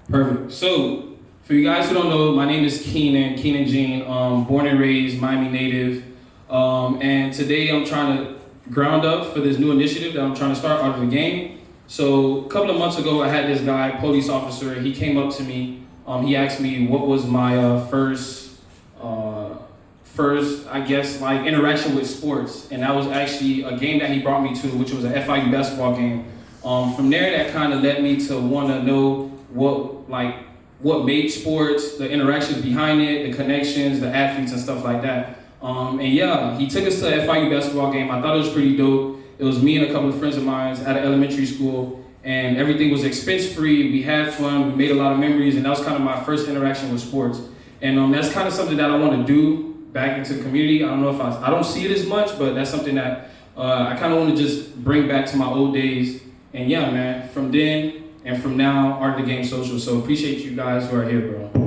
Perfect. So, for you guys who don't know, my name is Keenan Jean, born and raised Miami native. And today I'm trying to ground up for this new initiative that I'm trying to start, Art of the Game. So, a couple of months ago, I had this guy, police officer, he came up to me. He asked me what was my first, I guess, like interaction with sports. And that was actually a game that he brought me to, which was a FIU basketball game. From there, that kind of led me to want to know what made sports, the interactions behind it, the connections, the athletes and stuff like that. And yeah, he took us to a FIU basketball game. I thought it was pretty dope. It was me and a couple of friends of mine at an elementary school, and everything was expense-free. We had fun, we made a lot of memories, and that was kind of my first interaction with sports. And that's kind of something that I want to do back into the community. I don't know if I don't see it as much, but that's something that I kind of want to just bring back to my old days. And yeah, man, from then and from now, Art of the Game Social. So appreciate you guys who are here, bro. So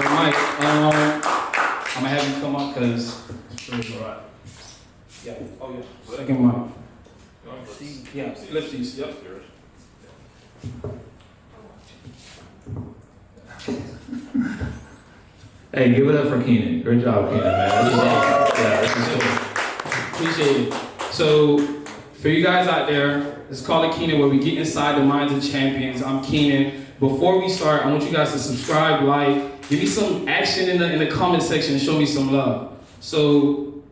Mike, I'm gonna have you come up because it's really all right. Yeah. Oh yeah. Second mic. Yeah. Flip these. Yep. Hey, give it up for Keenan. Great job, Keenan, man. This is awesome. Yeah, this is cool. Appreciate it. So, for you guys out there, it's KallofKenan, where we get inside the minds of champions. I'm Keenan. Before we start, I want you guys to subscribe, like, give me some action in the comment section and show me some love. So,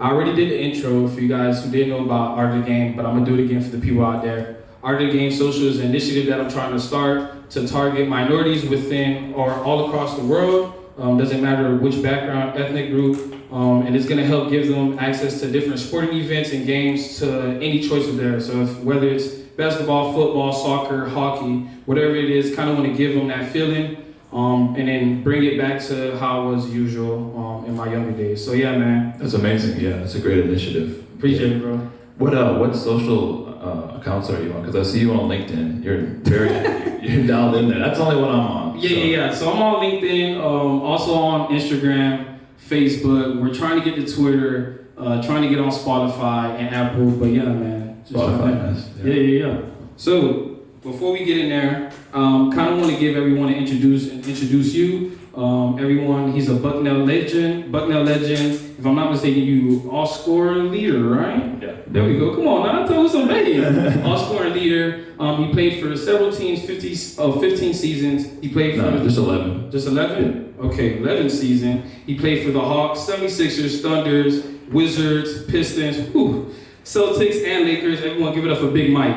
I already did the intro for you guys who didn't know about Art of the Game, but I'm gonna do it again for the people out there. Art of the Game Social is an initiative that I'm trying to start to target minorities within or all across the world. Doesn't matter which background, ethnic group, and it's gonna help give them access to different sporting events and games to any choice of theirs. So whether it's basketball, football, soccer, hockey, whatever it is, kind of want to give them that feeling, and then bring it back to how it was usual in my younger days. So yeah, man. That's amazing. Yeah, it's a great initiative. Appreciate it, bro. What social accounts are you on? Because I see you on LinkedIn. You're dialed in there. That's the only one I'm on. Yeah. So I'm on LinkedIn, also on Instagram, Facebook. We're trying to get to Twitter, trying to get on Spotify and Apple. But yeah, man. Spotify, Yeah. So before we get in there, kind of want to give everyone to introduce you. Everyone, he's a Bucknell legend. If I'm not mistaken, you all-scoring leader, right? Yeah. There we go. Come on, now tell us something. All-scoring leader. He played for several teams, 15 seasons. He played for just 11. Just 11? Yeah. Okay, 11 season. He played for the Hawks, 76ers, Thunders, Wizards, Pistons, Celtics, and Lakers. Everyone, give it up for Big Mike.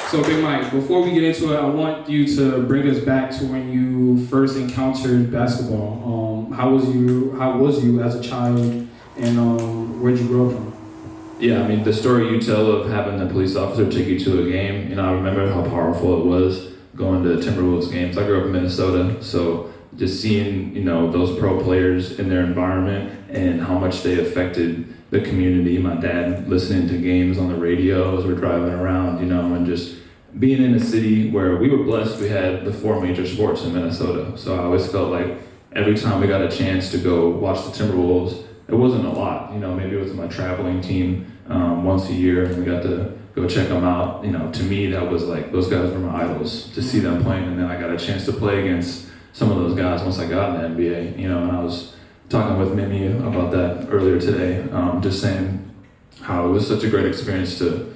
So Big Mike, before we get into it, I want you to bring us back to when you first encountered basketball. How was you as a child, and where'd you grow up from? Yeah, I mean, the story you tell of having the police officer take you to a game, I remember how powerful it was going to Timberwolves games. I grew up in Minnesota, so just seeing, those pro players in their environment and how much they affected the community. My dad listening to games on the radio as we're driving around, and just being in a city where we were blessed, we had the 4 major sports in Minnesota. So I always felt like every time we got a chance to go watch the Timberwolves, it wasn't a lot, maybe it was my traveling team once a year and we got to go check them out. To me, that was like, those guys were my idols to see them playing. And then I got a chance to play against some of those guys once I got in the NBA, and I was talking with Mimi about that earlier today, just saying how it was such a great experience to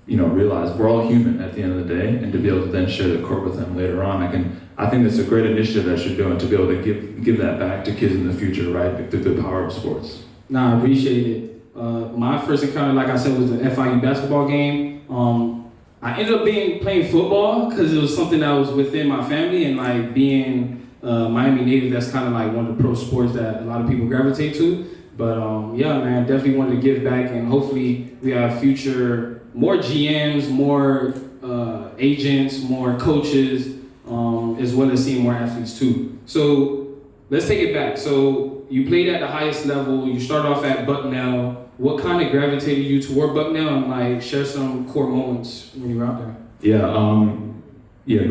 realize we're all human at the end of the day, and to be able to then share the court with them later on. I think that's a great initiative that you're doing, to be able to give that back to kids in the future, right? The good power of sports. Nah, I appreciate it. My first encounter, like I said, was the FIU basketball game. I ended up playing football because it was something that was within my family, and like being Miami native, that's kind of like one of the pro sports that a lot of people gravitate to. But yeah, man, definitely wanted to give back, and hopefully we have more GMs, more agents, more coaches, as well as seeing more athletes too. So let's take it back. So you played at the highest level. You started off at Bucknell. What kind of gravitated you toward Bucknell, and like share some core moments when you were out there? Yeah,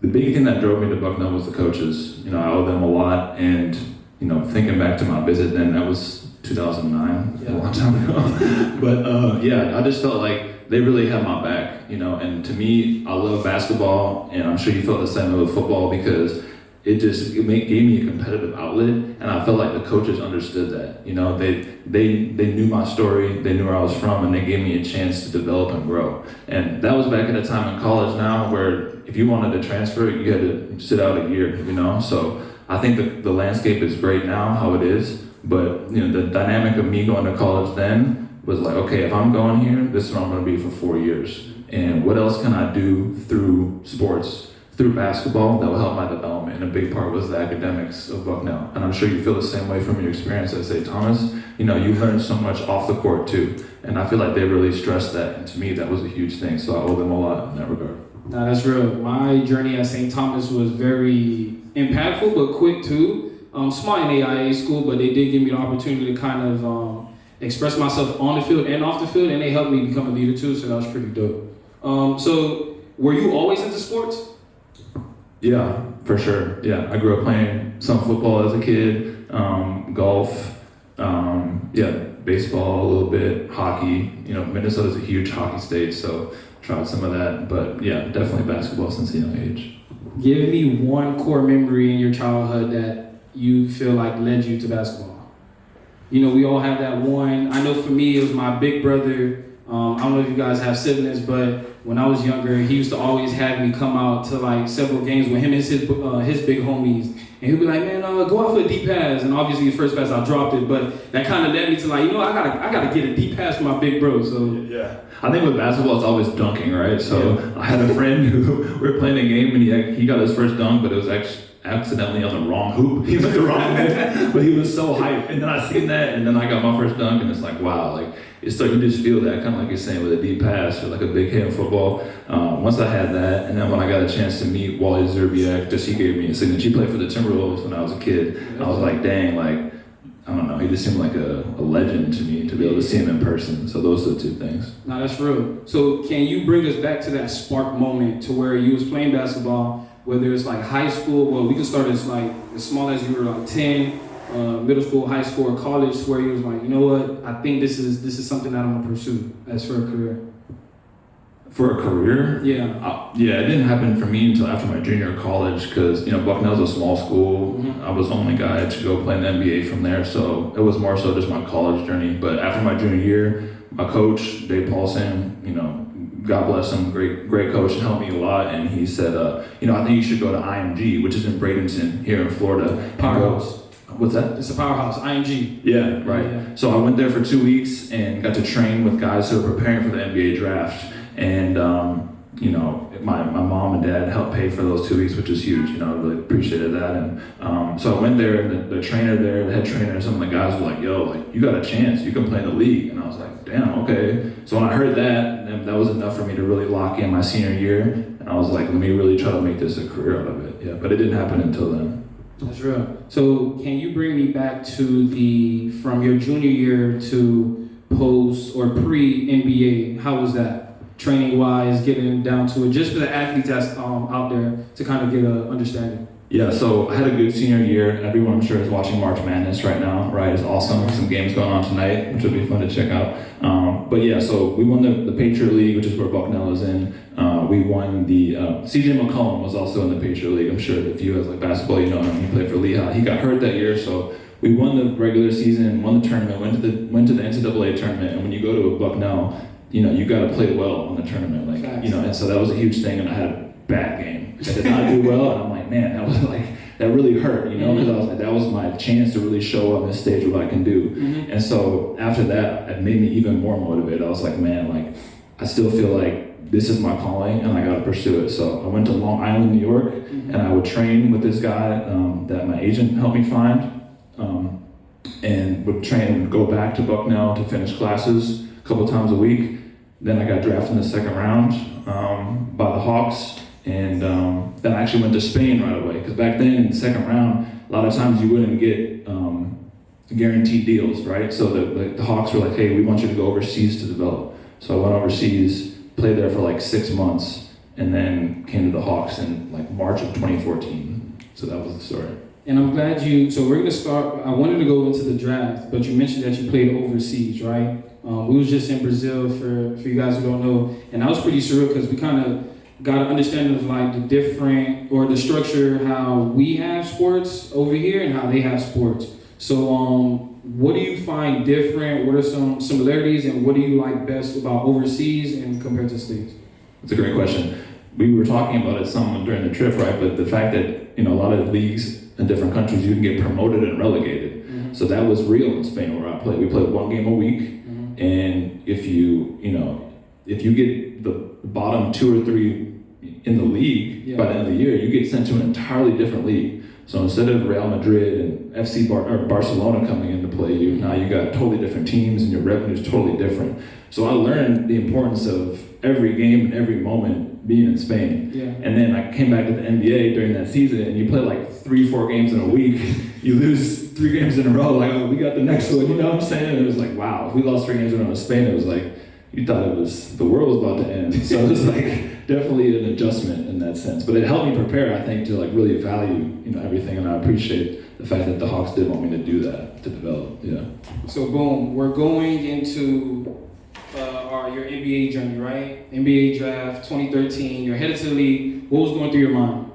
the big thing that drove me to Bucknell was the coaches. I owe them a lot, and thinking back to my visit then, that was 2009, a long time ago. But yeah, I just felt like they really had my back, and to me, I love basketball, and I'm sure you felt the same way with football because it gave me a competitive outlet, and I felt like the coaches understood that. They knew my story, they knew where I was from, and they gave me a chance to develop and grow. And that was back at a time in college now where if you wanted to transfer, you had to sit out a year, So I think the landscape is great now, how it is, but the dynamic of me going to college then was like, okay, if I'm going here, this is what I'm going to be for 4 years. And what else can I do through sports, through basketball, that will help my development? And a big part was the academics of Bucknell. And I'm sure you feel the same way from your experience at St. Thomas. You learned so much off the court too. And I feel like they really stressed that. And to me, that was a huge thing. So I owe them a lot in that regard. No, that's real. My journey at St. Thomas was very impactful, but quick too. Smart in AIA school, but they did give me the opportunity to kind of express myself on the field and off the field, and they helped me become a leader too, so that was pretty dope. So were you always into sports? Yeah, for sure. Yeah, I grew up playing some football as a kid, golf, baseball a little bit, hockey. Minnesota's a huge hockey state, so tried some of that. But yeah, definitely basketball since a young age. Give me one core memory in your childhood that you feel like led you to basketball. We all have that one. I know for me, it was my big brother. I don't know if you guys have siblings, but when I was younger, he used to always have me come out to like several games with him and his big homies. And he'd be like, man, go out for a deep pass. And obviously the first pass I dropped it, but that kind of led me to like, I gotta get a deep pass for my big bro. So yeah. I think with basketball, it's always dunking, right? So yeah. I had a friend who we were playing a game and he got his first dunk, but it was actually accidentally on the wrong hoop. He went the wrong way, but he was so hyped. And then I seen that, and then I got my first dunk, and it's like, wow, like it's like you just feel that, kind of like you're saying with a deep pass or like a big hit in football. Once I had that, and then when I got a chance to meet Wally Zerbiak, he gave me a signature. He played for the Timberwolves when I was a kid. I was like, dang, like I don't know, he just seemed like a legend to me to be able to see him in person. So those are the two things. No, that's real. So can you bring us back to that spark moment to where you was playing basketball? Whether it's like high school, well, we can start as like as small as you were like 10, middle school, high school, or college, where you was like, you know what, I think this is something that I'm gonna pursue as for a career. For a career? Yeah. Yeah, it didn't happen for me until after my junior year of college because Bucknell's a small school. Mm-hmm. I was the only guy to go play in the NBA from there, so it was more so just my college journey. But after my junior year, my coach, Dave Paulson, God bless him, great coach, and helped me a lot. And he said, I think you should go to IMG, which is in Bradenton here in Florida. Powerhouse. What's that? It's a powerhouse, IMG. Yeah, right. Yeah. So I went there for 2 weeks and got to train with guys who were preparing for the NBA draft. And, my mom and dad helped pay for those 2 weeks, which is huge. I really appreciated that. And so I went there, and the trainer there, the head trainer, and some of the guys were like, yo, like, you got a chance. You can play in the league. And I was like, damn, okay. So when I heard that, then that was enough for me to really lock in my senior year. And I was like, let me really try to make this a career out of it. Yeah, but it didn't happen until then. That's real. So can you bring me back to from your junior year to post or pre-NBA? How was that? Training wise, getting down to it, just for the athletes that's out there to kind of get an understanding. Yeah, so I had a good senior year. Everyone I'm sure is watching March Madness right now, right? It's awesome. Some games going on tonight, which will be fun to check out. But yeah, so we won the Patriot League, which is where Bucknell is in. We won the CJ McCollum was also in the Patriot League. I'm sure if you guys like basketball, you know him. He played for Lehigh. He got hurt that year, so we won the regular season, won the tournament, went to the NCAA tournament. And when you go to a Bucknell, you got to play well in the tournament, and so that was a huge thing. And I had a bad game. I did not do well, and I'm like, man, that really hurt, because I was like, that was my chance to really show up on this stage what I can do. Mm-hmm. And so after that, it made me even more motivated. I was like, man, I still feel like this is my calling, and I got to pursue it. So I went to Long Island, New York, mm-hmm. and I would train with this guy that my agent helped me find, and would train and go back to Bucknell to finish classes a couple times a week. Then I got drafted in the second round by the Hawks, and then I actually went to Spain right away, because back then in the second round, a lot of times you wouldn't get guaranteed deals, right? So the Hawks were like, hey, we want you to go overseas to develop. So I went overseas, played there for 6 months, and then came to the Hawks in March of 2014. So that was the story. And I'm glad so we're gonna start, I wanted to go into the draft, but you mentioned that you played overseas, right? We was just in Brazil for you guys who don't know, and that was pretty surreal because we kind of got an understanding of like the different, or the structure, how we have sports over here and how they have sports. So what do you find different? What are some similarities, and what do you like best about overseas and compared to States? That's a great question. We were talking about it some during the trip, right? But the fact that, a lot of leagues in different countries, you can get promoted and relegated. Mm-hmm. So that was real in Spain where I played. We played one game a week. Mm-hmm. And if you get the bottom 2 or 3 in the league, by the end of the year, you get sent to an entirely different league. So instead of Real Madrid and Barcelona coming into play, now you got totally different teams and your revenue is totally different. So I learned the importance of every game and every moment being in Spain. Yeah. And then I came back to the NBA during that season, and you play like 3-4 games in a week. You lose 3 games in a row, like, oh, we got the next one, you know what I'm saying? And it was like, wow, if we lost 3 games in a row to Spain, it was like, you thought the world was about to end. So it was like definitely an adjustment in that sense. But it helped me prepare, I think, to like really value, everything, and I appreciate the fact that the Hawks did want me to do that, to develop, yeah. So boom, we're going into your NBA journey, right? NBA draft 2013, you're headed to the league. What was going through your mind?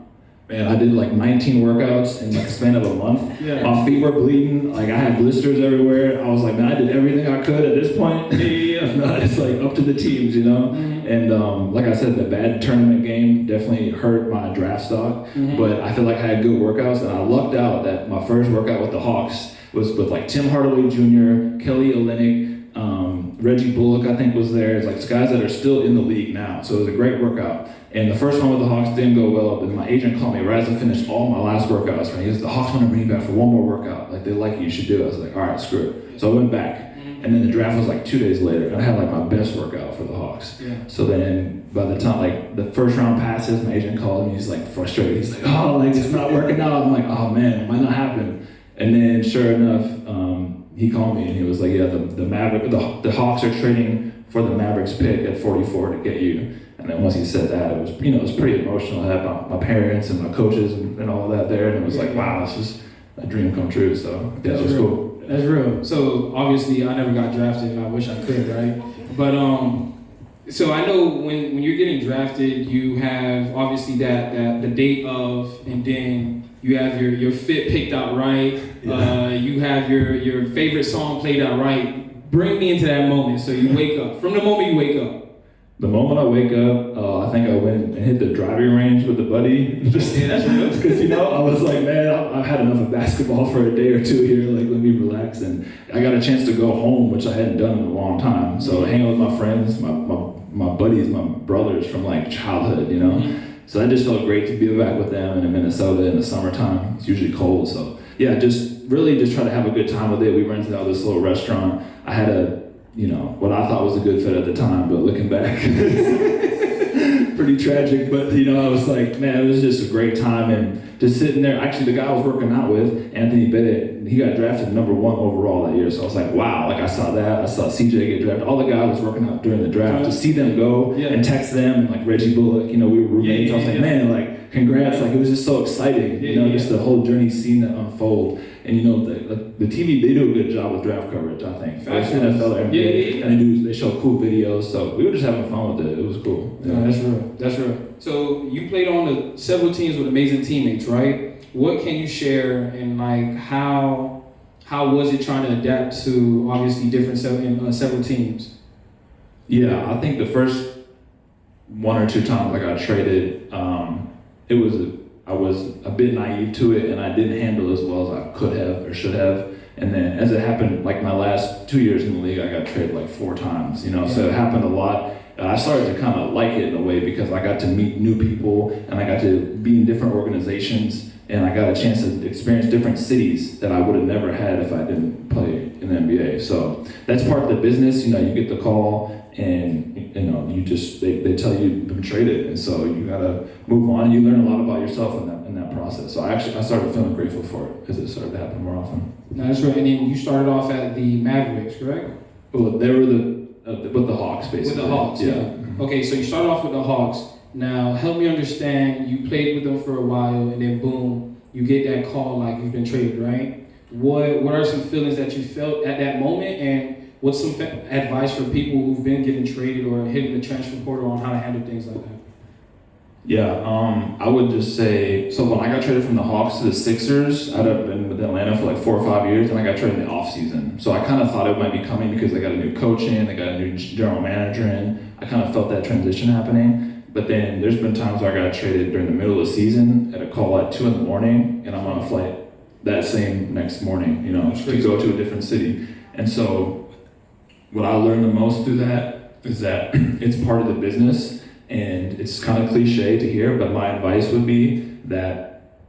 Man, I did like 19 workouts in like a span of a month. Yeah. My feet were bleeding, like I had blisters everywhere. I was like, man, I did everything I could at this point. It's like up to the teams, Mm-hmm. And like I said, the bad tournament game definitely hurt my draft stock. Mm-hmm. But I feel like I had good workouts, and I lucked out that my first workout with the Hawks was with like Tim Hardaway Jr., Kelly Olynyk, Reggie Bullock, I think, was there. It's like guys that are still in the league now. So it was a great workout. And the first one with the Hawks didn't go well, but my agent called me right as I finished all my last workouts. Right? He goes, the Hawks want to bring you back for one more workout. Like, they like you should do it. I was like, all right, screw it. So I went back. And then the draft was like 2 days later. And I had like my best workout for the Hawks. Yeah. So then by the time like the first round passes, my agent called me. He's like frustrated. He's like, oh, like it's not working out. I'm like, oh man, it might not happen. And then sure enough, he called me and he was like, yeah, the Hawks are trading for the Mavericks pick at 44 to get you. And then once he said that, it was, it was pretty emotional. I had my parents and my coaches and all of that there, and it was like, wow, this is a dream come true. So yeah, it was cool. That's real. So obviously, I never got drafted, and I wish I could, right? But so I know when you're getting drafted, you have obviously that the date of, and then you have your fit picked out right. Yeah. You have your favorite song played out right. Bring me into that moment. So you wake up. From the moment you wake up. The moment I wake up, I think I went and hit the driving range with a buddy. Yeah, that's real. Because, I was like, man, I've had enough of basketball for a day or two here. Like, let me relax. And I got a chance to go home, which I hadn't done in a long time. So hanging with my friends, my buddies, my brothers from like childhood, Mm-hmm. So that just felt great to be back with them in Minnesota in the summertime. It's usually cold. So yeah, just try to have a good time with it. We rented out this little restaurant. I had what I thought was a good fit at the time, but looking back, pretty tragic. But I was like, man, it was just a great time, and just sitting there. Actually, the guy I was working out with, Anthony Bennett, he got drafted number 1 overall that year. So I was like, wow, like I saw that. I saw CJ get drafted. All the guys I was working out during the draft, to see them go and text them, and like Reggie Bullock, we were roommates. I was like, man, like congrats. Like it was just so exciting, just the whole journey, seeing that unfold. And the TV, they do a good job with draft coverage, I think. NFL, and they show cool videos. So we were just having fun with it. It was cool. Yeah, that's real. So you played on several teams with amazing teammates, right? What can you share, and like how was it trying to adapt to obviously different several teams? Yeah, I think the first 1 or 2 times I got traded, I was a bit naive to it, and I didn't handle it as well as I could have or should have. And then as it happened, like my last 2 years in the league, I got traded like 4 times, so it happened a lot. And I started to kind of like it in a way because I got to meet new people, and I got to be in different organizations, and I got a chance to experience different cities that I would have never had if I didn't play in the NBA. So that's part of the business. You get the call, and they tell you you've been traded, and so you gotta move on. You learn a lot about yourself in that process. So I started feeling grateful for it because it started to happen more often. No, that's right. And then you started off at the Mavericks, correct? Well, they were with the Hawks, basically. With the Hawks, yeah. Mm-hmm. Okay, so you started off with the Hawks. Now help me understand. You played with them for a while, and then boom, you get that call like you've been traded, right? What are some feelings that you felt at that moment, and what's some advice for people who've been getting traded or hitting the transfer portal on how to handle things like that? Yeah, I would just say, so when I got traded from the Hawks to the Sixers, I'd have been with Atlanta for like 4 or 5 years, and I got traded in the offseason. So I kind of thought it might be coming because they got a new coach in, they got a new general manager in. I kind of felt that transition happening. But then there's been times where I got traded during the middle of the season at a call at 2 in the morning, and I'm on a flight that same next morning, to go to a different city. And so what I learned the most through that is that it's part of the business. And it's kind of cliche to hear, but my advice would be that,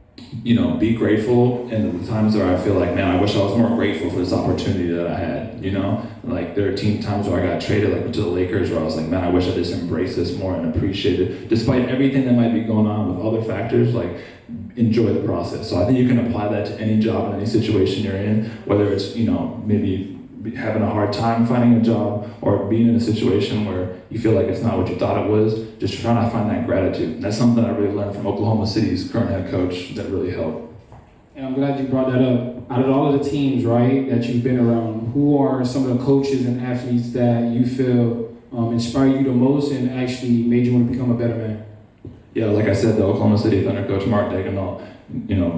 be grateful. And at the times where I feel like, man, I wish I was more grateful for this opportunity that I had, Like there are times where I got traded, like to the Lakers, where I was like, man, I wish I just embraced this more and appreciate it. Despite everything that might be going on with other factors, like enjoy the process. So I think you can apply that to any job and any situation you're in, whether it's, maybe having a hard time finding a job or being in a situation where you feel like it's not what you thought it was, just trying to find that gratitude. And that's something I really learned from Oklahoma City's current head coach that really helped. And I'm glad you brought that up. Out of all of the teams, right, that you've been around, who are some of the coaches and athletes that you feel inspire you the most and actually made you want to become a better man? Yeah, like I said, the Oklahoma City Thunder coach, Mark Daigneault,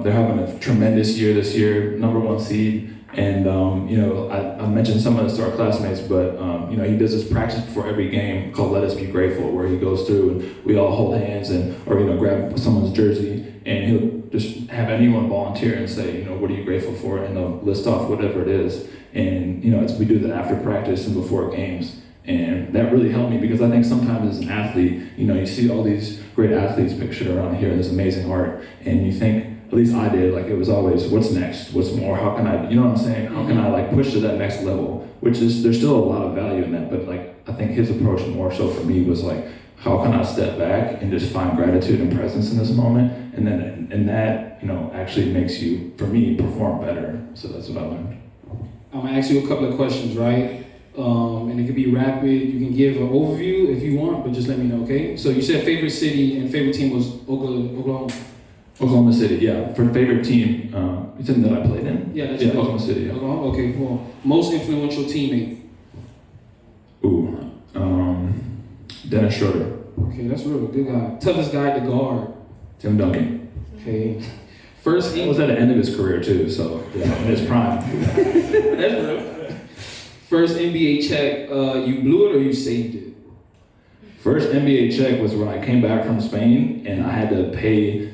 they're having a tremendous year this year, #1 seed. And, I mentioned some of this to our classmates, but, he does this practice before every game called Let Us Be Grateful, where he goes through and we all hold hands or grab someone's jersey, and he'll just have anyone volunteer and say, what are you grateful for? And they'll list off whatever it is. And, we do that after practice and before games. And that really helped me because I think sometimes as an athlete, you see all these great athletes pictured around here in this amazing art, and you think, at least I did, like it was always, what's next? What's more? How can I, you know what I'm saying? How can I like push to that next level? Which is, there's still a lot of value in that, but like, I think his approach more so for me was like, how can I step back and just find gratitude and presence in this moment? And then, and that, actually makes you, for me, perform better. So that's what I learned. I'm gonna ask you a couple of questions, right? And it could be rapid. You can give an overview if you want, but just let me know, okay? So you said favorite city and favorite team was Oklahoma. Oklahoma City, yeah. For favorite team, team that I played in? Yeah, that's Oklahoma City, yeah. Oklahoma? Okay, cool. Most influential teammate? Dennis Schroeder. Okay, that's real. Good guy. Toughest guy to guard? Tim Duncan. Okay. He was at the end of his career too, so yeah, in his prime. That's real. First NBA check, you blew it or you saved it? First NBA check was when I came back from Spain and I had to pay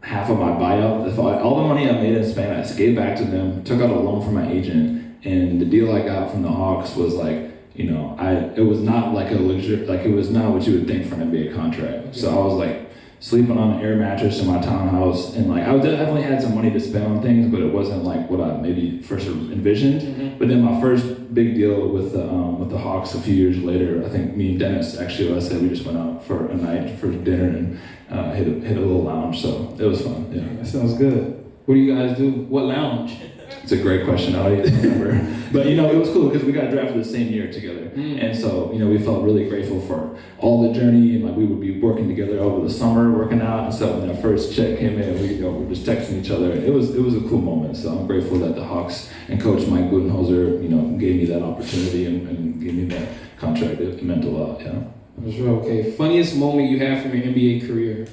half of my buyout. All the money I made in Spain, I just gave back to them, took out a loan from my agent, and the deal I got from the Hawks was like, it was not like a luxury, like it was not what you would think for an NBA contract. So I was like sleeping on an air mattress in my townhouse, and like I definitely had some money to spend on things, but it wasn't like what I maybe first envisioned. Mm-hmm. But then my first big deal with the Hawks a few years later, I think me and Dennis actually, like I said, we just went out for a night for dinner and hit a little lounge, so it was fun. Yeah, that sounds good. What do you guys do? What lounge? It's a great question. I don't even remember. But it was cool because we got drafted the same year together, and so we felt really grateful for all the journey, and like we would be working together over the summer, working out, and so when that first check came in, we were just texting each other. It was a cool moment. So I'm grateful that the Hawks and Coach Mike Budenholzer, gave me that opportunity and gave me that contract. It meant a lot. Yeah. That's real. Okay. Funniest moment you had from your NBA career?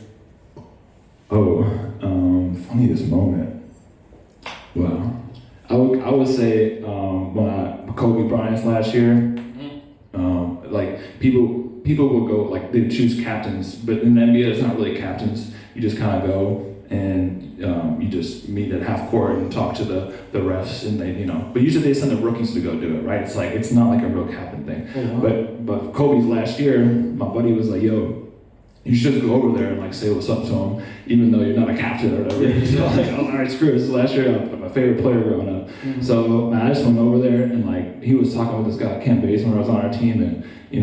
Funniest moment. Wow. I would say when Kobe Bryant's last year, like people will go, like they choose captains, but in the NBA it's not really captains. You just kind of go and you just meet at half court and talk to the refs, and they but usually they send the rookies to go do it, right? It's not like a real captain thing. Oh, wow. But Kobe's last year, my buddy was like, yo, you should just go over there and like say what's up to him, even though you're not a captain or whatever. So I was like, all right, screw it. So last year, I'm my favorite player growing up. Mm-hmm. So I just went over there and like he was talking with this guy, Ken Basemore, was on our team, and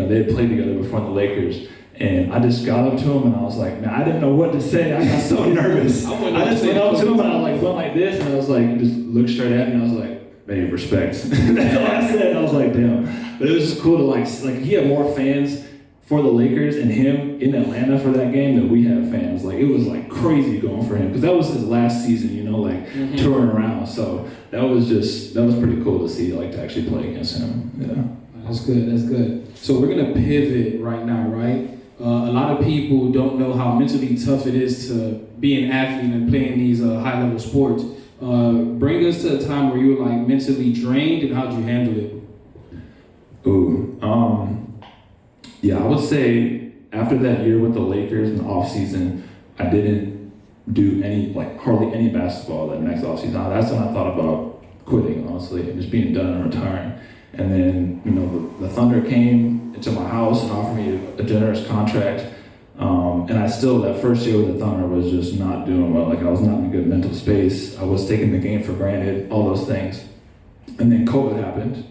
they had played together before the Lakers. And I just got up to him and I was like, man, I didn't know what to say. I got so nervous. I just went up to him and I like went like this, and I was like, just looked straight at me, and I was like, man, respect. That's all I said. And I was like, damn. But it was just cool to like he had more fans for the Lakers and him in Atlanta for that game, that we had fans. Like, it was like crazy going for him because that was his last season, you know, like touring around. So that was pretty cool to see, like, to actually play against him. Yeah. That's good. That's good. So we're gonna pivot right now, right? A lot of people don't know how mentally tough it is to be an athlete and playing these high-level sports. Bring us to a time where you were like mentally drained, and how'd you handle it? Yeah, I would say after that year with the Lakers in the off season, I didn't do hardly any basketball that next off season. That's when I thought about quitting, honestly, and just being done and retiring. And then, you know, the Thunder came into my house and offered me a generous contract. And I still, that first year with the Thunder, was just not doing well. Like, I was not in a good mental space. I was taking the game for granted, all those things. And then COVID happened.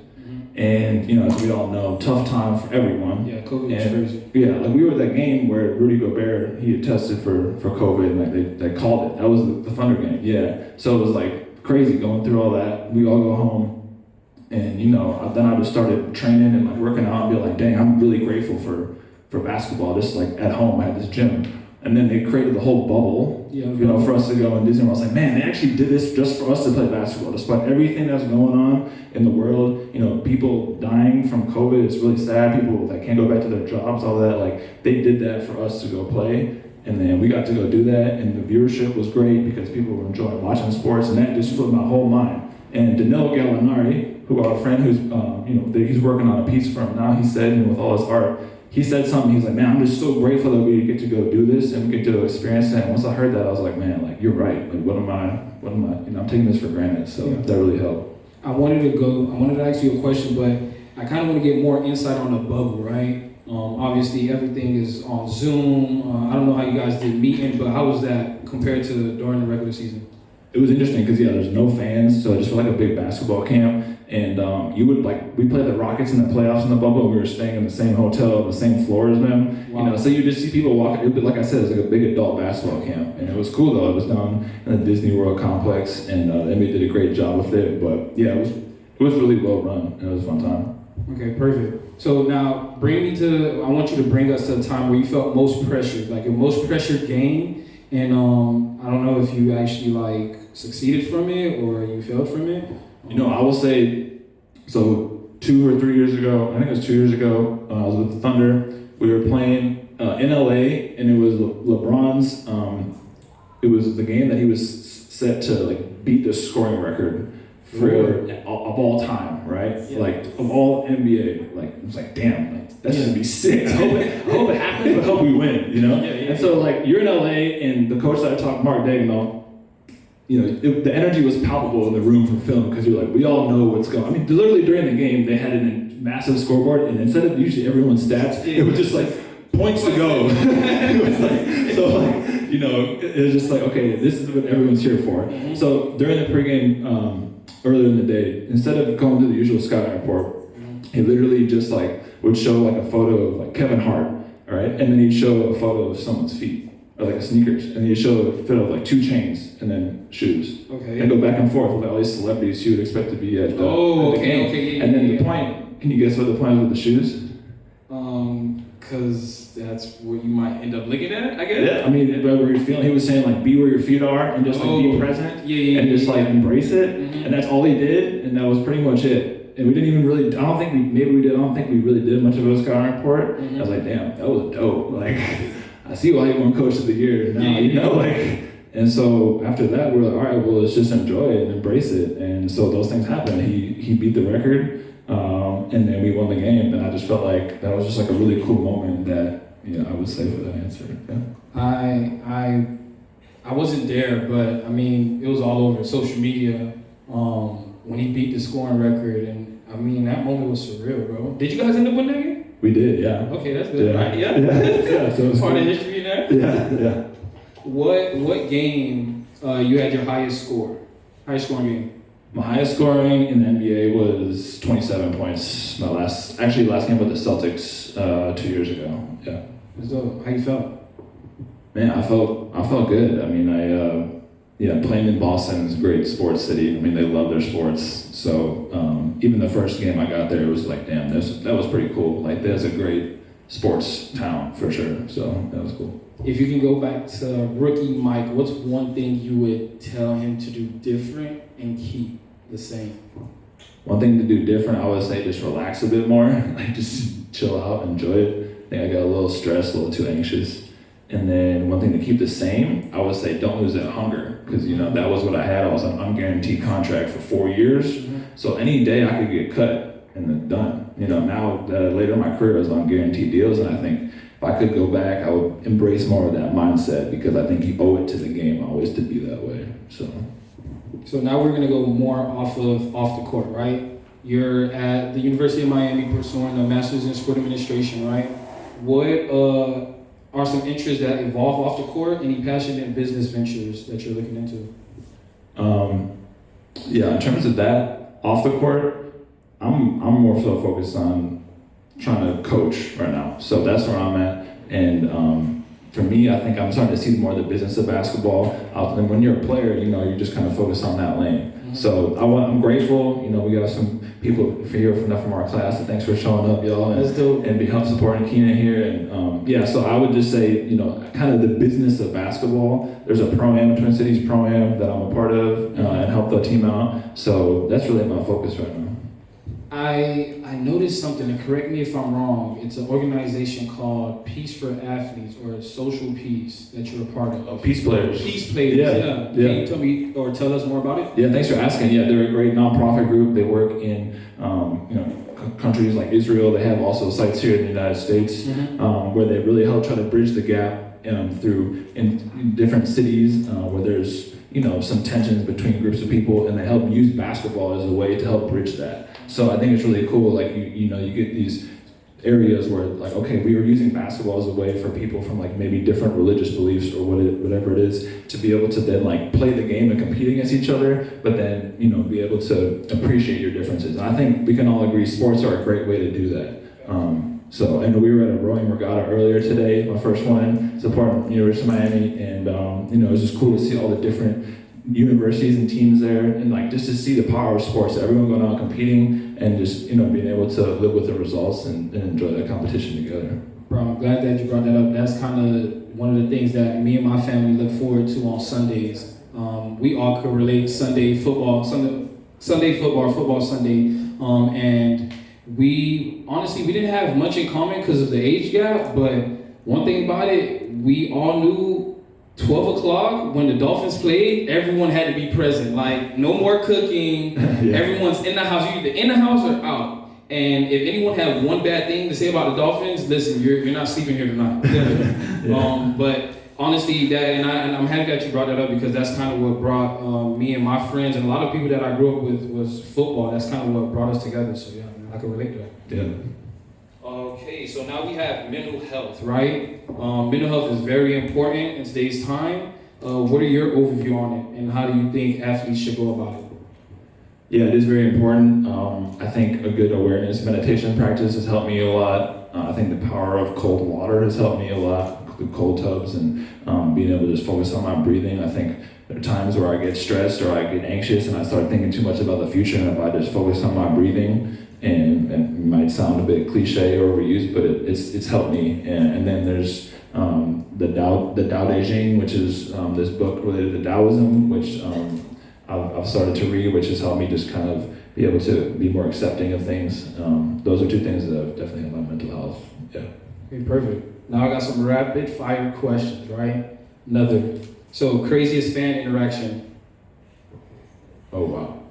And, you know, as we all know, tough time for everyone. Yeah, COVID was crazy. Yeah, like, we were at that game where Rudy Gobert, he had tested for COVID, and like they called it. That was the Thunder game, yeah. So it was like crazy going through all that. We all go home, and, you know, then I just started training and like working out and be like, dang, I'm really grateful for basketball. Just like at home, I had this gym. And then they created the whole bubble, you know, for us to go and Disney World. I was like, man, they actually did this just for us to play basketball. Despite everything that's going on in the world, you know, people dying from COVID, it's really sad. People that can't go back to their jobs, all that. Like, they did that for us to go play. And then we got to go do that. And the viewership was great because people were enjoying watching sports. And that just flipped my whole mind. And Danilo Gallinari, who our friend who's, you know, he's working on a piece for him now, he said, you know, with all his art, he said something, he's like, man, I'm just so grateful that we get to go do this and we get to experience that. And once I heard that, I was like, man, like, you're right. Like, what am I, you know, I'm taking this for granted. So that really helped. I wanted to ask you a question, but I kind of want to get more insight on the bubble, right? Obviously, everything is on Zoom. I don't know how you guys did meeting, but how was that compared to during the regular season? It was interesting because, yeah, there's no fans, so it just felt like a big basketball camp. And we played the Rockets in the playoffs in the bubble, and we were staying in the same hotel, the same floor as them. Wow. You know, so you just see people walking. Like I said, it's like a big adult basketball camp, and it was cool though. It was down in the Disney World complex, and the NBA did a great job with it. But yeah, it was really well run, and it was a fun time. Okay, perfect. So now I want you to bring us to a time where you felt most pressured, like your most pressured game, and I don't know if you actually like succeeded from it or you failed from it. You know, I will say, so 2 or 3 years ago, I think it was 2 years ago, I was with the Thunder. We were playing in LA, and it was LeBron's, it was the game that he was set to like beat the scoring record of all time, right? Yeah. Like, of all NBA. Like, it was like, damn, like, that's gonna be sick. I hope it happens, but I hope we win, you know? And so, like, you're in LA, and the coach that I talked, Mark Daigneault, you know, the energy was palpable in the room for film because you're like, we all know what's going on. I mean, literally during the game, they had a massive scoreboard, and instead of usually everyone's stats, it was just like points to go. It was like, so like, you know, it was just like, okay, this is what everyone's here for. Mm-hmm. So during the pregame, earlier in the day, instead of going to the usual scouting report, he literally just like would show like a photo of like Kevin Hart, all right, and then he'd show a photo of someone's feet. Or like a sneakers, and he'd show a fit of like 2 chains and then shoes. Okay. And go back and forth with all these celebrities you would expect to be at the, at the game. Okay, and then the point, can you guess what the point was with the shoes? Because that's where you might end up looking at, I guess? Yeah, I mean, whatever you're feeling, he was saying like, be where your feet are and just like be present and just like embrace it. Mm-hmm. And that's all he did, and that was pretty much it. And we didn't even really, I don't think we really did much of a scouting report. Mm-hmm. I was like, damn, that was dope. Like, I see why he won Coach of the Year now, you know, like, and so after that, we're like, all right, well, let's just enjoy it and embrace it. And so those things happened. He beat the record, and then we won the game. And I just felt like that was just like a really cool moment that, you know, I would say for that answer. Yeah. I wasn't there, but I mean, it was all over social media when he beat the scoring record. And I mean, that moment was surreal, bro. Did you guys end up winning that game? We did, yeah. Okay, that's good. Yeah. Right? Yeah. Yeah. So part of history there. Yeah. What game you had your highest scoring game? My highest scoring in the NBA was 27 points. My last game with the Celtics 2 years ago. Yeah. So how you felt? Man, I felt good. I mean, playing in Boston is a great sports city. I mean, they love their sports. So even the first game I got there, it was like, damn, that was pretty cool. Like, there's a great sports town for sure. So that was cool. If you can go back to rookie Mike, what's one thing you would tell him to do different and keep the same? One thing to do different, I would say just relax a bit more, like just chill out, enjoy it. I think I got a little stressed, a little too anxious. And then one thing to keep the same, I would say don't lose that hunger, because that was what I had. I was on an unguaranteed contract for 4 years, so any day I could get cut and then done. Now later in my career I was on guaranteed deals, and I think if I could go back, I would embrace more of that mindset, because I think you owe it to the game always to be that way. So now we're gonna go more off the court, right? You're at the University of Miami pursuing a master's in sport administration, right? What are some interests that evolve off the court? Any passionate business ventures that you're looking into? Yeah, in terms of that, off the court, I'm more so focused on trying to coach right now. So that's where I'm at. And for me, I think I'm starting to see more of the business of basketball. And when you're a player, you're just kind of focused on that lane. So I'm grateful. We got some people here from our class. So thanks for showing up, y'all, and help supporting Keenan here. And so I would just say, kind of the business of basketball. There's a pro-am, Twin Cities pro-am, that I'm a part of and help the team out. So that's really my focus right now. I noticed something, and correct me if I'm wrong. It's an organization called Peace for Athletes, or Social Peace, that you're a part of. Peace Players. Peace Players, yeah. Can you tell me or tell us more about it? Yeah, thanks for asking. Yeah, they're a great nonprofit group. They work in countries like Israel. They have also sites here in the United States where they really help try to bridge the gap through in different cities where there's some tensions between groups of people, and they help use basketball as a way to help bridge that. So I think it's really cool. Like you get these areas where like, okay, we are using basketball as a way for people from like maybe different religious beliefs or whatever it is to be able to then like play the game and compete against each other, but then be able to appreciate your differences. And I think we can all agree sports are a great way to do that. And we were at a rowing regatta earlier today, my first one, supporting University of Miami, and it was just cool to see all the different universities and teams there, and like just to see the power of sports, everyone going out competing, and just being able to live with the results and enjoy that competition together. Bro, I'm glad that you brought that up. That's kind of one of the things that me and my family look forward to on Sundays. We all could relate Sunday football Sunday, and we didn't have much in common because of the age gap, but one thing about it, we all knew 12 o'clock when the Dolphins played, everyone had to be present. Like, no more cooking, Everyone's in the house. You're either in the house or out. And if anyone had one bad thing to say about the Dolphins, listen, you're not sleeping here tonight. But honestly, I'm happy that you brought that up, because that's kind of what brought me and my friends and a lot of people that I grew up with was football. That's kind of what brought us together. So yeah, man, I can relate to that. Yeah. Okay, so now we have mental health, right? Mental health is very important in today's time. What are your overview on it, and how do you think athletes should go about it? Yeah, it is very important. I think a good awareness meditation practice has helped me a lot. I think the power of cold water has helped me a lot, the cold tubs, and being able to just focus on my breathing. I think there are times where I get stressed or I get anxious and I start thinking too much about the future, and if I just focus on my breathing, and it might sound a bit cliche or overused, but it's helped me. And then there's the Tao Te Ching, which is this book related to Taoism, which I've started to read, which has helped me just kind of be able to be more accepting of things. Those are two things that have definitely helped my mental health. Yeah. Okay, perfect. Now I got some rapid fire questions, right? So craziest fan interaction. Oh wow.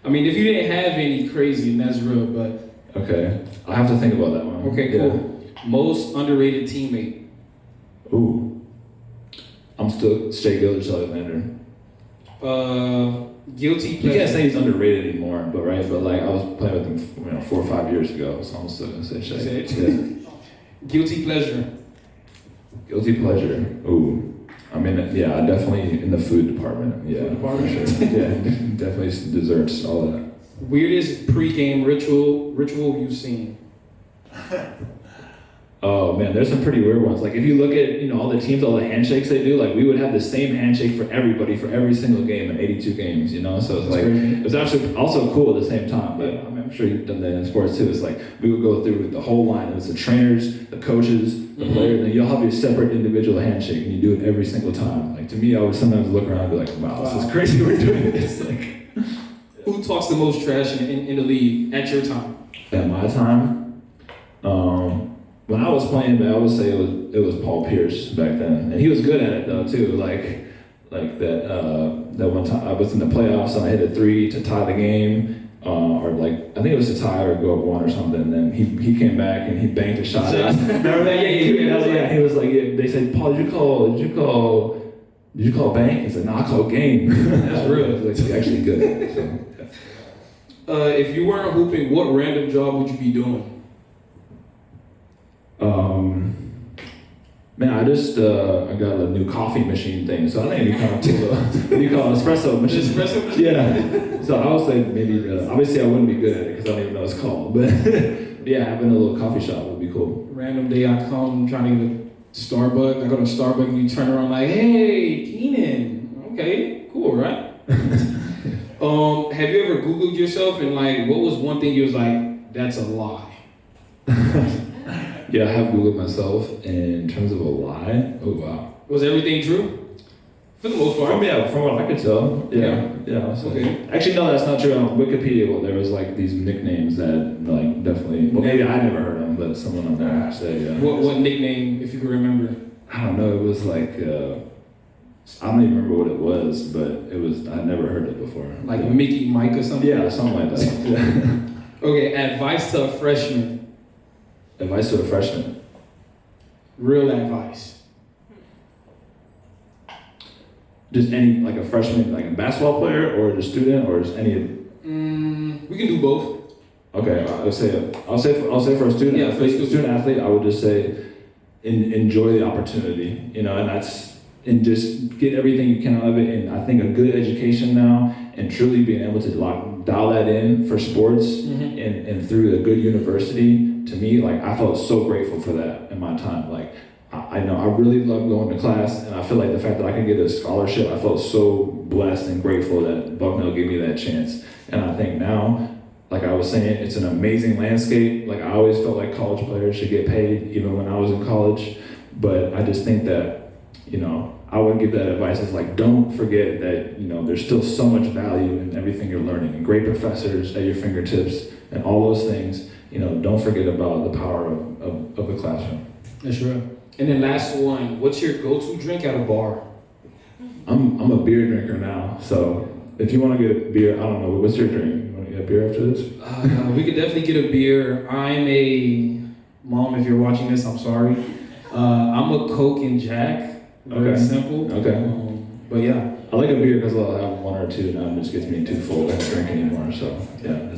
I mean, if you didn't have any crazy, then that's real, but... Okay, I have to think about that one. Okay, cool. Yeah. Most underrated teammate. Ooh. I'm still Shea Gilgeous-Alexander. Guilty pleasure. You can't say he's underrated anymore, but like I was playing with him 4 or 5 years ago, so I'm still gonna say Shea. Yeah. Guilty pleasure. Guilty pleasure. Ooh. I mean, yeah, definitely in the food department. Yeah, for sure. Yeah, definitely desserts, all that. Weirdest pre-game ritual you've seen? Oh man, there's some pretty weird ones. Like if you look at all the teams, all the handshakes they do, like we would have the same handshake for everybody for every single game in 82 games. So it's like it was actually also cool at the same time. But I'm sure you've done that in sports too. It's like we would go through the whole line. It was the trainers, the coaches, the players, and you'll have your separate individual handshake, and you do it every single time. Like to me, I would sometimes look around and be like, wow, this is crazy. We're doing this. Like, who talks the most trash in the league at your time? At my time, when I was playing, I would say it was Paul Pierce back then, and he was good at it though too. Like that one time I was in the playoffs and I hit a 3 to tie the game, or like I think it was to tie or go up 1 or something. And then he came back and he banked a shot. Remember that? Yeah. He was like, they said, Paul, did you call bank? He said, no, I called game. That's real. Like, he's actually good at it. So. If you weren't hooping, what random job would you be doing? Man, I got a new coffee machine thing, so I think it'd be kind of cool. What do you call it? Espresso machine? Espresso machine? Yeah. So I would say maybe, obviously I wouldn't be good at it because I don't even know what it's called, but yeah, having a little coffee shop would be cool. Random day I come trying to get a Starbucks, I go to Starbucks and you turn around like, hey, Keenan. Okay, cool, right? Have you ever Googled yourself and like, what was one thing you was like, that's a lie? Yeah, I have Googled myself, and in terms of a lie, oh wow. Was everything true? For the most part. From what I could tell, yeah. So. Okay. Actually, no, that's not true. On Wikipedia, there was like these nicknames that like definitely, well maybe I never heard them, but someone on there said, yeah. What nickname, if you can remember? I don't know, it was like, I don't even remember what it was, but I never heard it before. Like Mickey Mike or something? Yeah, something like that. Yeah. Okay, advice to a freshman. Advice to a freshman. Real advice. Just any, like a freshman, like a basketball player, or a student, or just any? We can do both. Okay, I'll say for a student, yeah, for a student athlete, I would just say, enjoy the opportunity, and just get everything you can out of it. And I think a good education now, and truly being able to dial that in for sports, and through a good university. To me, like I felt so grateful for that in my time. Like I know I really love going to class, and I feel like the fact that I could get a scholarship, I felt so blessed and grateful that Bucknell gave me that chance. And I think now, like I was saying, it's an amazing landscape. Like I always felt like college players should get paid, even when I was in college. But I just think that, I would give that advice is like, don't forget that, there's still so much value in everything you're learning, and great professors at your fingertips and all those things. Don't forget about the power of the classroom. That's right. And then last one, what's your go-to drink at a bar? I'm a beer drinker now, so if you want to get a beer, I don't know, what's your drink? You want to get a beer after this? We could definitely get a beer. Mom, if you're watching this, I'm sorry. I'm a Coke and Jack. Very simple. Okay. But yeah. I like a beer because I'll have 1 or 2 and it just gets me too full. I don't drink anymore, so yeah,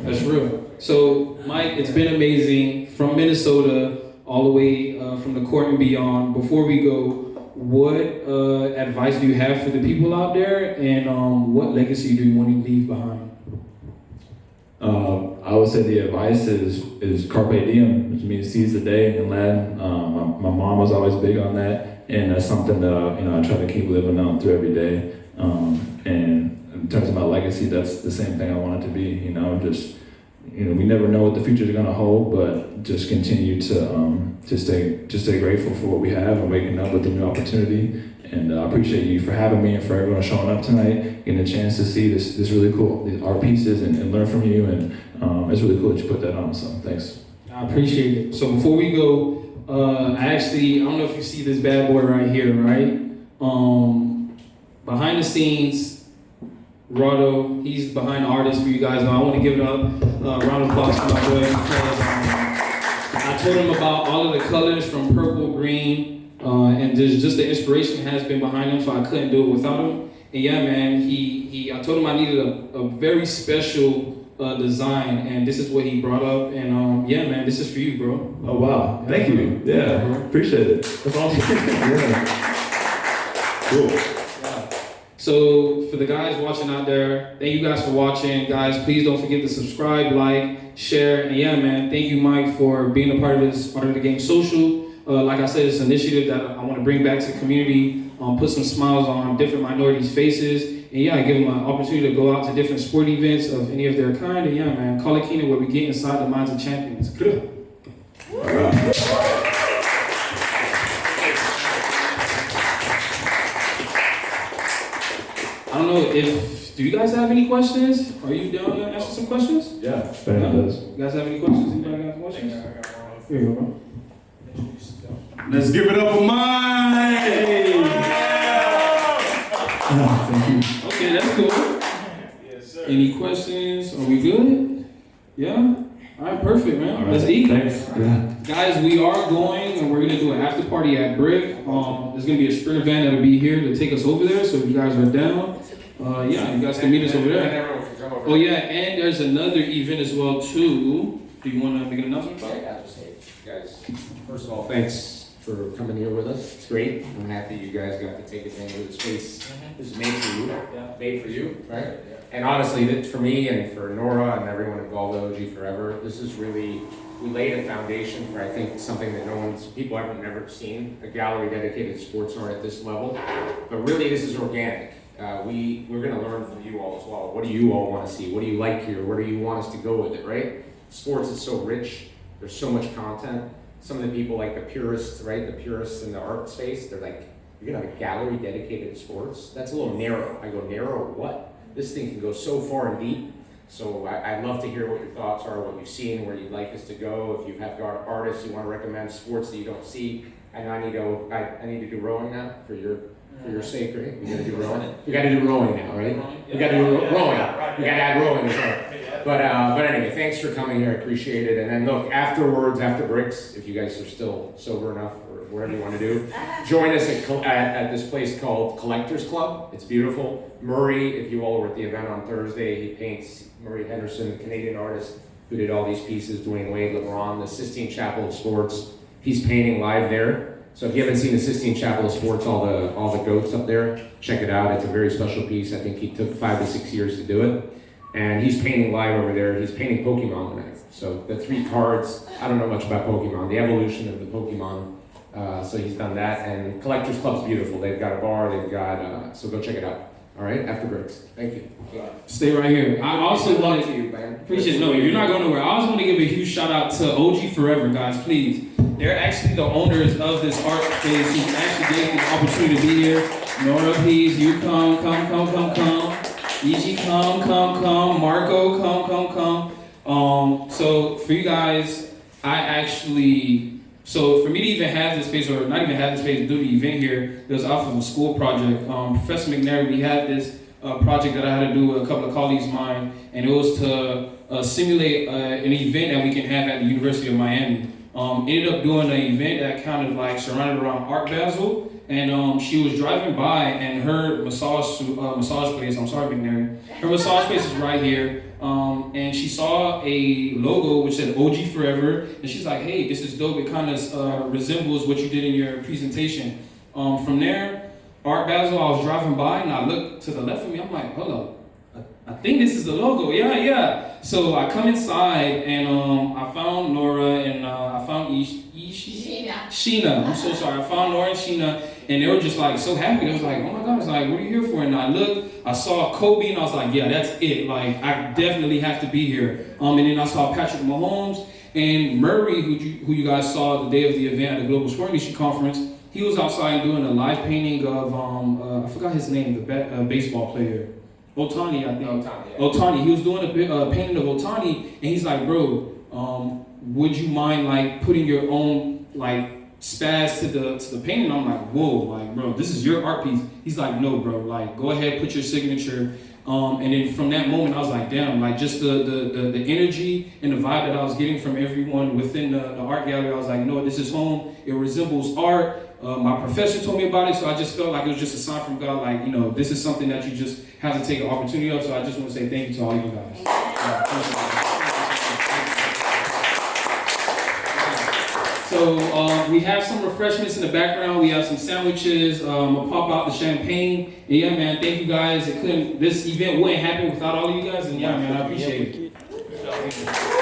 that's real. So Mike, it's been amazing from Minnesota all the way from the court and beyond. Before we go, what advice do you have for the people out there, and what legacy do you want to leave behind? I would say the advice is carpe diem, which means seize the day in Latin. My mom was always big on that, and that's something that I try to keep living on through every day. And in terms of my legacy, that's the same thing I want it to be. We never know what the future is going to hold, but just continue to stay grateful for what we have and waking up with a new opportunity. And I appreciate you for having me and for everyone showing up tonight, getting a chance to see this really cool, these art pieces and learn from you. And it's really cool that you put that on, so thanks. I appreciate it. So before we go, I don't know if you see this bad boy right here, right? Behind the scenes, Rado, he's behind the artist for you guys. I want to give it up, round of applause for my boy, because I told him about all of the colors from purple, green, and just the inspiration has been behind him, so I couldn't do it without him. And yeah, man, I told him I needed a very special design, and this is what he brought up. And yeah, man, this is for you, bro. Oh wow, thank you. Yeah, appreciate it. That's awesome. Yeah. Cool. So for the guys watching out there, thank you guys for watching. Guys, please don't forget to subscribe, like, share, and yeah, man, thank you, Mike, for being a part of this Art of the Game Social. Like I said, it's an initiative that I want to bring back to the community, put some smiles on different minorities' faces, and yeah, give them an opportunity to go out to different sport events of any of their kind. And yeah, man, KallofKenan, where we get inside the minds of champions. I don't know do you guys have any questions? Are you down to answer some questions? Yeah, Ben does. You guys have any questions? Anybody got questions? Here you go, bro. Let's give it up for Mike! Thank you. Okay, that's cool. Yes, sir. Any questions? Are we good? Yeah? All right, perfect, man. All right. Let's eat. Thanks. Yeah. Guys, we are going and we're going to do an after party at Brick. There's going to be a sprint event that'll be here to take us over there. So if you guys are down, yeah, you guys can meet us over there. Oh, yeah, and there's another event as well, too. Do you want to make an announcement about it? Yeah, just hey, guys, first of all, thanks for coming here with us. It's great. I'm happy you guys got to take advantage of the space. This is made for you. Yeah. Made for you, right? And honestly, that for me and for Nora and everyone involved with OG Forever, this is really, we laid a foundation for, I think, something that people haven't never seen, a gallery dedicated to sports art at this level. But really, this is organic. We're going to learn from you all as well. What do you all want to see? What do you like here? Where do you want us to go with it, right? Sports is so rich. There's so much content. Some of the people, like the purists, right? The purists in the art space, they're like, you're gonna have a gallery dedicated to sports? That's a little narrow. I go, narrow what? This thing can go so far and deep. So I'd love to hear what your thoughts are, what you've seen, where you'd like us to go. If you have artists you want to recommend, sports that you don't see. I know I need to do rowing now for your sake, right? We gotta do rowing. We gotta do rowing now, right? We gotta do rowing. We gotta add rowing as well. But anyway, thanks for coming here. I appreciate it. And then look, afterwards, after Bricks, if you guys are still sober enough or whatever you want to do, join us at this place called Collectors Club. It's beautiful. Murray, if you all were at the event on Thursday, he paints. Murray Henderson, Canadian artist who did all these pieces. Dwayne Wade, LeBron, the Sistine Chapel of Sports. He's painting live there. So if you haven't seen the Sistine Chapel of Sports, all the goats up there, check it out. It's a very special piece. I think he took 5 to 6 years to do it. And he's painting live over there. He's painting Pokemon tonight. So the 3 cards, I don't know much about Pokemon, the evolution of the Pokemon. So he's done that. And Collectors Club's beautiful. They've got a bar, they've got, so go check it out. All right, after Bricks. Thank you. Stay right here. I also want to you, man. Appreciate it. No, you're not going nowhere. I also want to give a huge shout out to OG Forever, guys, please. They're actually the owners of this art space who actually gave me the opportunity to be here. Nora, please, you come. EG, come. Marco, come. So for you guys, so for me to even have this space, or not even have this space to do the event here, it was off of a school project. Professor McNair, we had this project that I had to do with a couple of colleagues of mine, and it was to simulate an event that we can have at the University of Miami. Ended up doing an event that kind of like surrounded around Art Basel, and she was driving by, and her massage place, I'm sorry, McNair, her massage place is right here, and she saw a logo which said OG Forever, and she's like, hey, this is dope, it kind of resembles what you did in your presentation. From there, Art Basel, I was driving by, and I looked to the left of me, I'm like, hold up, I think this is the logo, yeah. So I come inside, and I found Nora, and I found Sheena. I'm so sorry. I found Nora and Sheena, and they were just like so happy. They was like, oh my gosh, like, what are you here for? And I looked, I saw Kobe, and I was like, yeah, that's it. Like, I definitely have to be here. And then I saw Patrick Mahomes and Murray, who you guys saw the day of the event at the Global Sport Industry Conference. He was outside doing a live painting of I forgot his name, the baseball player. Otani, I think. Otani. He was doing a painting of Otani, and he's like, bro, would you mind like putting your own like spaz to the painting? I'm like, whoa, like, bro, this is your art piece. He's like, no, bro, like, go ahead, put your signature. And then from that moment, I was like, damn, like just the energy and the vibe that I was getting from everyone within the art gallery. I was like, you know what, this is home. It resembles art. My professor told me about it, so I just felt like it was just a sign from God, like, you know, this is something that you just have to take an opportunity of, so I just want to say thank you to all you guys. So we have some refreshments in the background. We have some sandwiches. I'll pop out the champagne. And yeah, man, thank you guys. This event wouldn't happen without all of you guys. And yeah, man, I appreciate it.